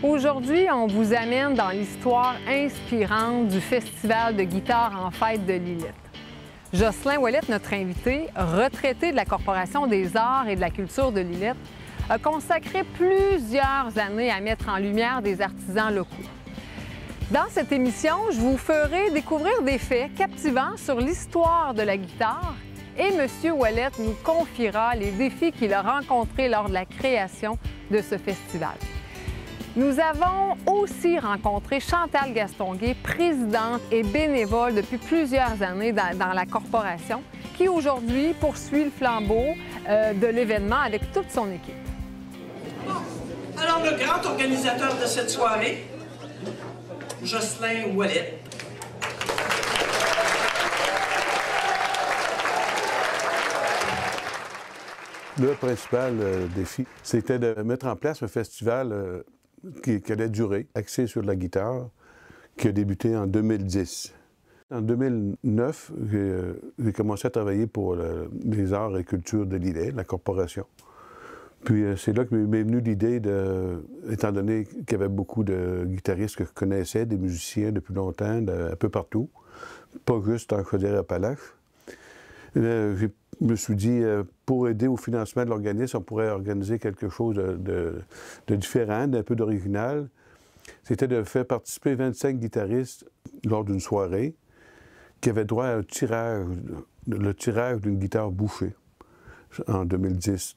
Aujourd'hui, on vous amène dans l'histoire inspirante du Festival de guitare en fête de Lillette. Jocelyn Ouellette, notre invité, retraité de la Corporation des arts et de la culture de Lillette, a consacré plusieurs années à mettre en lumière des artisans locaux. Dans cette émission, je vous ferai découvrir des faits captivants sur l'histoire de la guitare et M. Ouellette nous confiera les défis qu'il a rencontrés lors de la création de ce festival. Nous avons aussi rencontré Chantal Gastonguay, présidente et bénévole depuis plusieurs années dans la corporation, qui aujourd'hui poursuit le flambeau de l'événement avec toute son équipe. Alors, le grand organisateur de cette soirée, Jocelyn Ouellette. Le principal défi, c'était de mettre en place un festival qui allait durer, axé sur la guitare, qui a débuté en 2010. En 2009, j'ai commencé à travailler pour les arts et cultures de Lillette, la corporation. Puis c'est là que m'est venue l'idée, étant donné qu'il y avait beaucoup de guitaristes que je connaissais, des musiciens depuis longtemps, un peu partout, pas juste en Chaudière-Appalaches. Je me suis dit, pour aider au financement de l'organisme, on pourrait organiser quelque chose de différent, d'un peu d'original. C'était de faire participer 25 guitaristes lors d'une soirée qui avaient droit à un tirage, le tirage d'une guitare bouchée en 2010.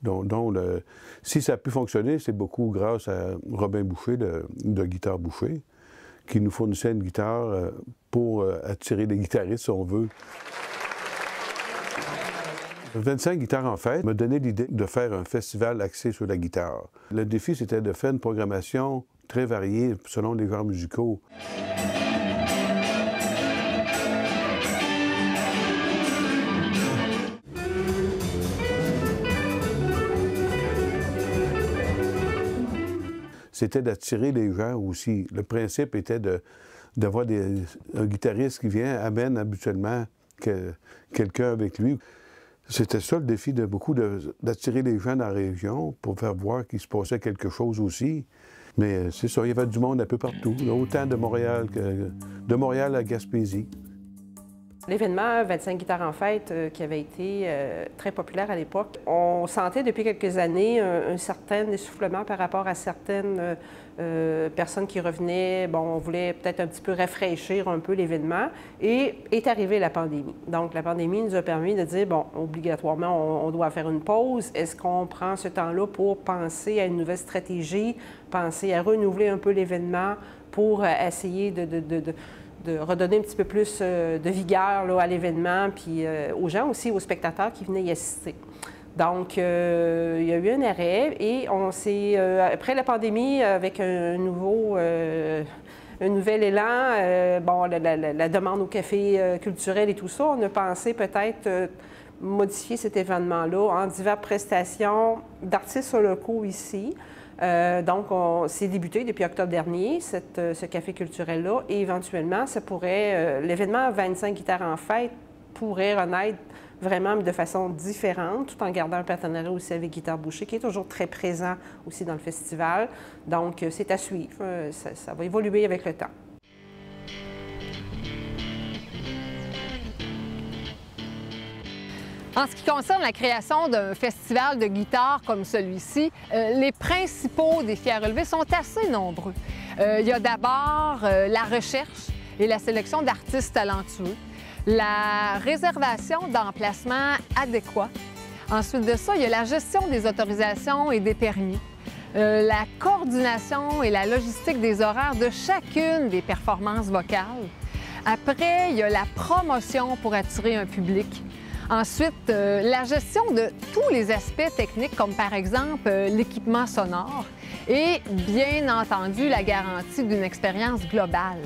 Si ça a pu fonctionner, c'est beaucoup grâce à Robin Boucher de Guitare Boucher, qui nous fournissait une guitare pour attirer les guitaristes, si on veut. 25 guitares en fête m'a donné l'idée de faire un festival axé sur la guitare. Le défi, c'était de faire une programmation très variée selon les genres musicaux. C'était d'attirer les gens aussi. Le principe était d'avoir un guitariste qui vient, amène habituellement quelqu'un avec lui. C'était ça le défi de beaucoup, d'attirer les gens dans la région pour faire voir qu'il se passait quelque chose aussi. Mais c'est ça, il y avait du monde un peu partout, autant de Montréal à Gaspésie. L'événement 25 guitares en fête qui avait été très populaire à l'époque, on sentait depuis quelques années un certain essoufflement par rapport à certaines personnes qui revenaient. Bon, on voulait peut-être un petit peu rafraîchir un peu l'événement et est arrivée la pandémie. Donc la pandémie nous a permis de dire, bon, obligatoirement, on doit faire une pause. Est-ce qu'on prend ce temps-là pour penser à une nouvelle stratégie, penser à renouveler un peu l'événement pour essayer de redonner un petit peu plus de vigueur là, à l'événement, puis aux gens aussi, aux spectateurs qui venaient y assister. Donc, il y a eu un arrêt et on s'est, après la pandémie, avec un nouvel élan, bon, la demande au café culturel et tout ça, on a pensé peut-être modifier cet événement-là en diverses prestations d'artistes locaux ici. Donc, c'est débuté depuis octobre dernier, ce café culturel-là, et éventuellement, ça pourrait, l'événement 25 guitares en fête pourrait renaître vraiment de façon différente, tout en gardant un partenariat aussi avec Guitare Boucher, qui est toujours très présent aussi dans le festival. Donc, c'est à suivre. Ça va évoluer avec le temps. En ce qui concerne la création d'un festival de guitare comme celui-ci, les principaux défis à relever sont assez nombreux. Il y a d'abord la recherche et la sélection d'artistes talentueux, la réservation d'emplacements adéquats. Ensuite de ça, il y a la gestion des autorisations et des permis, la coordination et la logistique des horaires de chacune des performances vocales. Après, il y a la promotion pour attirer un public. Ensuite, la gestion de tous les aspects techniques, comme par exemple l'équipement sonore et, bien entendu, la garantie d'une expérience globale.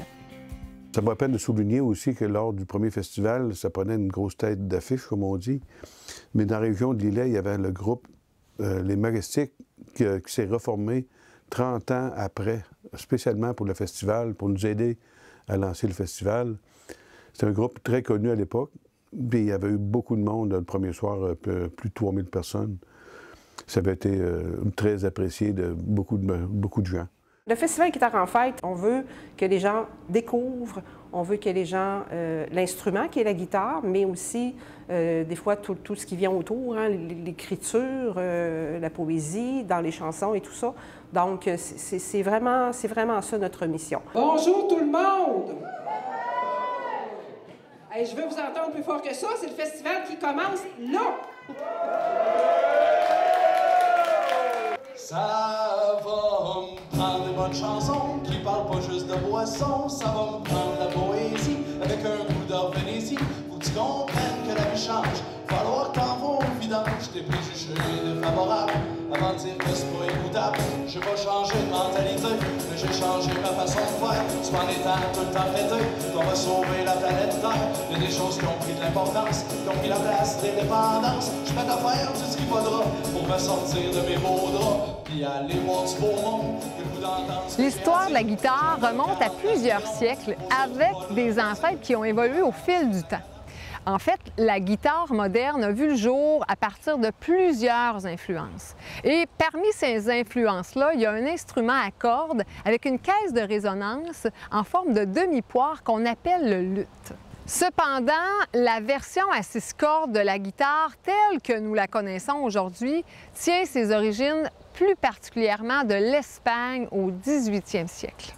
Ça vaut la peine de souligner aussi que lors du premier festival, ça prenait une grosse tête d'affiche, comme on dit. Mais dans la région de Lillette, il y avait le groupe Les Majestiques qui s'est reformé 30 ans après, spécialement pour le festival, pour nous aider à lancer le festival. C'était un groupe très connu à l'époque. Puis il y avait eu beaucoup de monde le premier soir, plus de 3000 personnes. Ça avait été très apprécié de beaucoup de gens. Le Festival Guitare en fête, on veut que les gens découvrent, on veut que les gens, l'instrument qui est la guitare, mais aussi des fois tout ce qui vient autour, hein, l'écriture, la poésie, dans les chansons et tout ça. Donc c'est vraiment ça notre mission. Bonjour tout le monde! Hey, je veux vous entendre plus fort que ça, c'est le festival qui commence là! Ça va me prendre des bonnes chansons qui parlent pas juste de boissons. Ça va me prendre la poésie avec un coup d'or Vénétie. Faut que tu comprennes que la vie change. Falloir t'en vas au vidange. Tes préjugés défavorables avant de dire que c'est pas écoutable. J'ai pas changé de mentalité, mais j'ai changé ma façon de faire. Tu m'en étant tout le temps prêté qu'on va sauver la planète Terre. Il y a des choses qui ont pris de l'importance, qui ont pris la place des dépendances. Je vais te faire tout ce qu'il faudra pour me sortir de mes beaux draps. Puis aller voir du beau monde. L'histoire de la guitare remonte à plusieurs siècles avec des ancêtres qui ont évolué au fil du temps. En fait, la guitare moderne a vu le jour à partir de plusieurs influences. Et parmi ces influences-là, il y a un instrument à cordes avec une caisse de résonance en forme de demi-poire qu'on appelle le luth. Cependant, la version à 6 cordes de la guitare, telle que nous la connaissons aujourd'hui, tient ses origines plus particulièrement de l'Espagne au 18e siècle.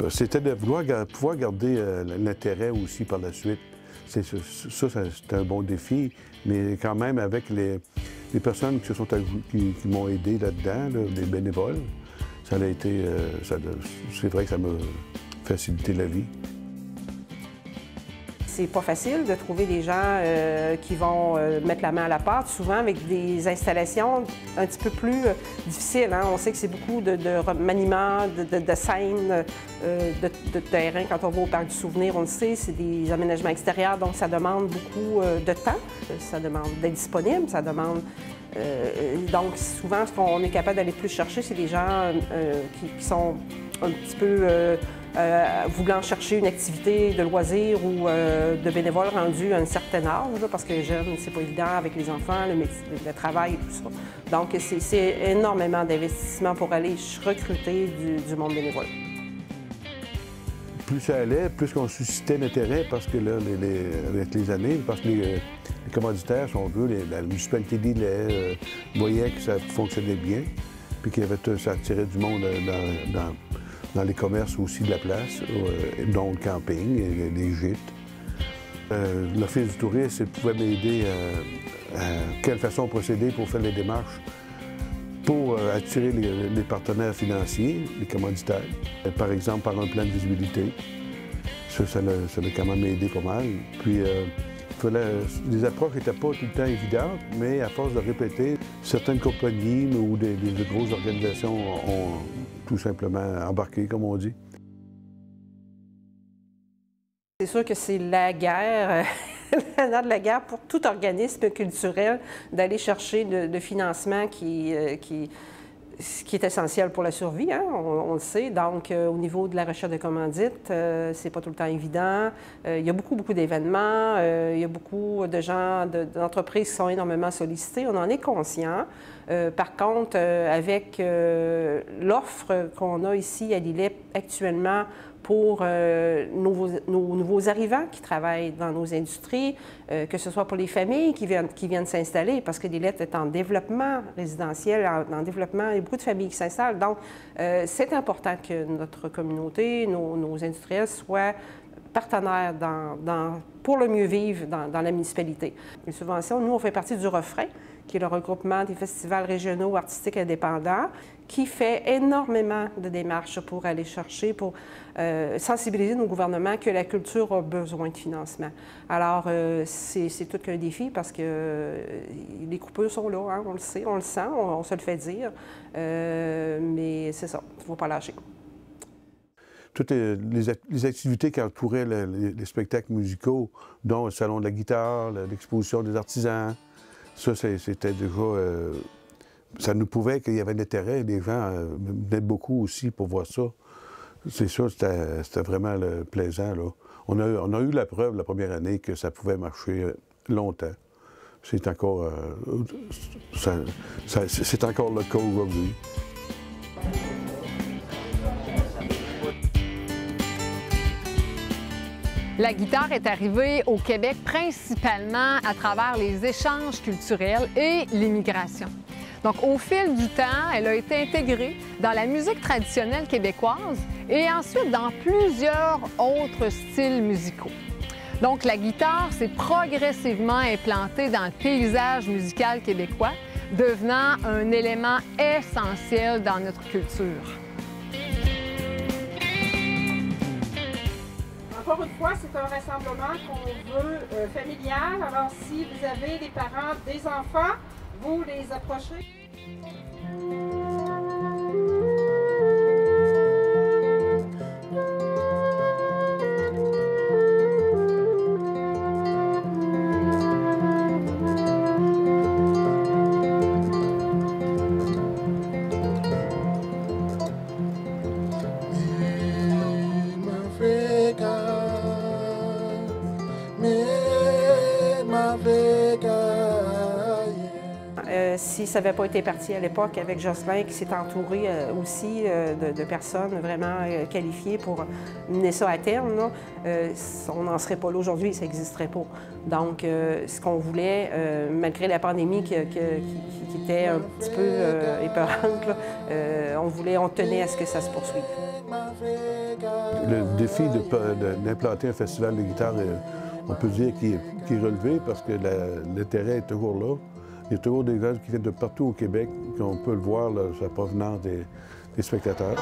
C'était de pouvoir garder l'intérêt aussi par la suite. C'est un bon défi, mais quand même avec les personnes qui m'ont aidé là-dedans, là, les bénévoles, ça a été, c'est vrai que ça m'a facilité la vie. C'est pas facile de trouver des gens qui vont mettre la main à la pâte, souvent avec des installations un petit peu plus difficiles. Hein. On sait que c'est beaucoup de maniements, de scènes, de terrain. Quand on va au Parc du Souvenir, on le sait, c'est des aménagements extérieurs, donc ça demande beaucoup de temps. Ça demande d'être disponible, ça demande... donc souvent, ce qu'on est capable d'aller plus chercher, c'est des gens qui sont un petit peu... voulant chercher une activité de loisir ou de bénévole rendu à un certain âge, là, parce que les jeunes, c'est pas évident avec les enfants, le travail et tout ça. Donc, c'est énormément d'investissement pour aller recruter du monde bénévole. Plus ça allait, plus qu'on suscitait l'intérêt, parce que là, avec les années, parce que les commanditaires, si on veut, la municipalité d'Îlet voyait que ça fonctionnait bien, puis ça attirait du monde dans les commerces aussi de la place, dont le camping et les gîtes. L'Office du tourisme pouvait m'aider à quelle façon procéder pour faire les démarches pour attirer les partenaires financiers, les commanditaires. Par exemple, par un plan de visibilité. Ça a quand même aidé pas mal. Puis, les approches n'étaient pas tout le temps évidentes, mais à force de répéter, certaines compagnies ou des grosses organisations ont tout simplement embarqué, comme on dit. C'est sûr que c'est la guerre, de la guerre pour tout organisme culturel d'aller chercher le financement qui est essentiel pour la survie, hein, on le sait. Donc, au niveau de la recherche de commandites, c'est pas tout le temps évident. Il y a beaucoup d'événements, il y a beaucoup de gens, d'entreprises qui sont énormément sollicités. On en est conscient. Par contre, avec l'offre qu'on a ici à l'Îlet actuellement pour nos nouveaux arrivants qui travaillent dans nos industries, que ce soit pour les familles qui viennent s'installer, parce que l'Îlet est en développement résidentiel, en développement, il y a beaucoup de familles qui s'installent. Donc, c'est important que notre communauté, nos industriels soient partenaires pour le mieux vivre dans la municipalité. Les subventions, nous, on fait partie du Refrain, qui est le regroupement des festivals régionaux artistiques indépendants, qui fait énormément de démarches pour aller chercher, pour sensibiliser nos gouvernements que la culture a besoin de financement. Alors, c'est tout qu'un défi parce que les coupures sont là, hein, on le sait, on le sent, on se le fait dire, mais c'est ça, il ne faut pas lâcher. Toutes les activités qui entouraient les spectacles musicaux, dont le Salon de la guitare, l'exposition des artisans, ça, c'était déjà... ça nous prouvait qu'il y avait de l'intérêt. Les gens venaient beaucoup aussi pour voir ça. C'est ça, c'était vraiment plaisant, là. On a eu la preuve la première année que ça pouvait marcher longtemps. C'est encore, c'est encore le cas aujourd'hui. La guitare est arrivée au Québec principalement à travers les échanges culturels et l'immigration. Donc, au fil du temps, elle a été intégrée dans la musique traditionnelle québécoise et ensuite dans plusieurs autres styles musicaux. Donc, la guitare s'est progressivement implantée dans le paysage musical québécois, devenant un élément essentiel dans notre culture. Encore une fois, c'est un rassemblement qu'on veut familial. Alors, si vous avez des parents, des enfants, vous les approchez. Si ça n'avait pas été parti à l'époque avec Jocelyn, qui s'est entouré aussi de personnes vraiment qualifiées pour mener ça à terme, là, on n'en serait pas là aujourd'hui, ça n'existerait pas. Donc, ce qu'on voulait, malgré la pandémie qui était un petit peu épeurante, là, on tenait à ce que ça se poursuive. Le défi d'implanter un festival de guitare, on peut dire qu'il est relevé parce que l'intérêt est toujours là. Il y a toujours des gens qui viennent de partout au Québec, qu'on peut le voir, là, sa provenance des spectateurs.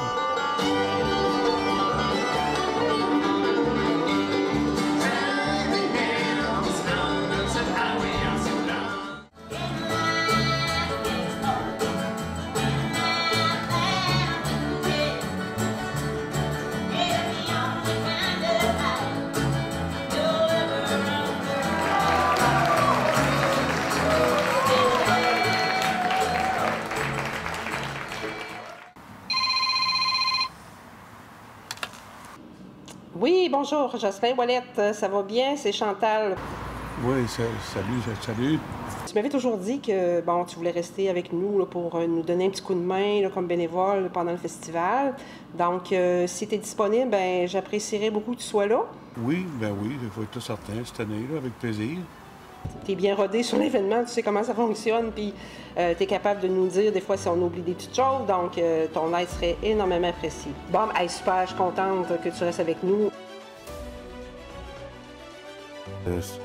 Oui, bonjour, Jocelyn Ouellette, ça va bien? C'est Chantal. Oui, salut. Tu m'avais toujours dit que bon, tu voulais rester avec nous là, pour nous donner un petit coup de main là, comme bénévole pendant le festival. Donc, si tu es disponible, ben, j'apprécierais beaucoup que tu sois là. Oui, il faut être certain cette année, là, avec plaisir. Tu es bien rodé sur l'événement, tu sais comment ça fonctionne, puis tu es capable de nous dire des fois si on oublie des petites choses, donc ton aide serait énormément appréciée. Bon, hey, super, je suis contente que tu restes avec nous.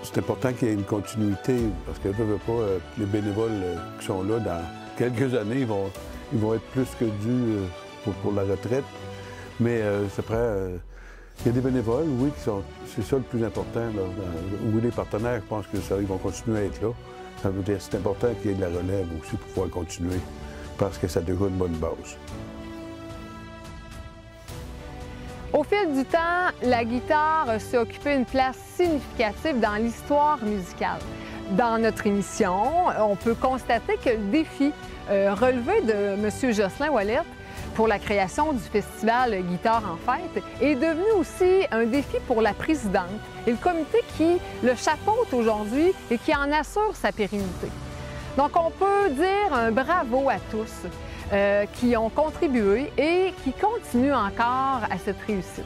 C'est important qu'il y ait une continuité, parce que les bénévoles qui sont là, dans quelques années, ils vont être plus que dus pour la retraite. Mais il y a des bénévoles, oui, c'est ça le plus important. Là. Oui, les partenaires, je pense ils vont continuer à être là. Ça veut dire que c'est important qu'il y ait de la relève aussi pour pouvoir continuer, parce que ça a déjà une bonne base. Au fil du temps, la guitare s'est occupé une place significative dans l'histoire musicale. Dans notre émission, on peut constater que le défi relevé de M. Jocelyn Ouellette pour la création du festival Guitare en fête est devenu aussi un défi pour la présidente et le comité qui le chapeaute aujourd'hui et qui en assure sa pérennité. Donc, on peut dire un bravo à tous qui ont contribué et qui continuent encore à cette réussite.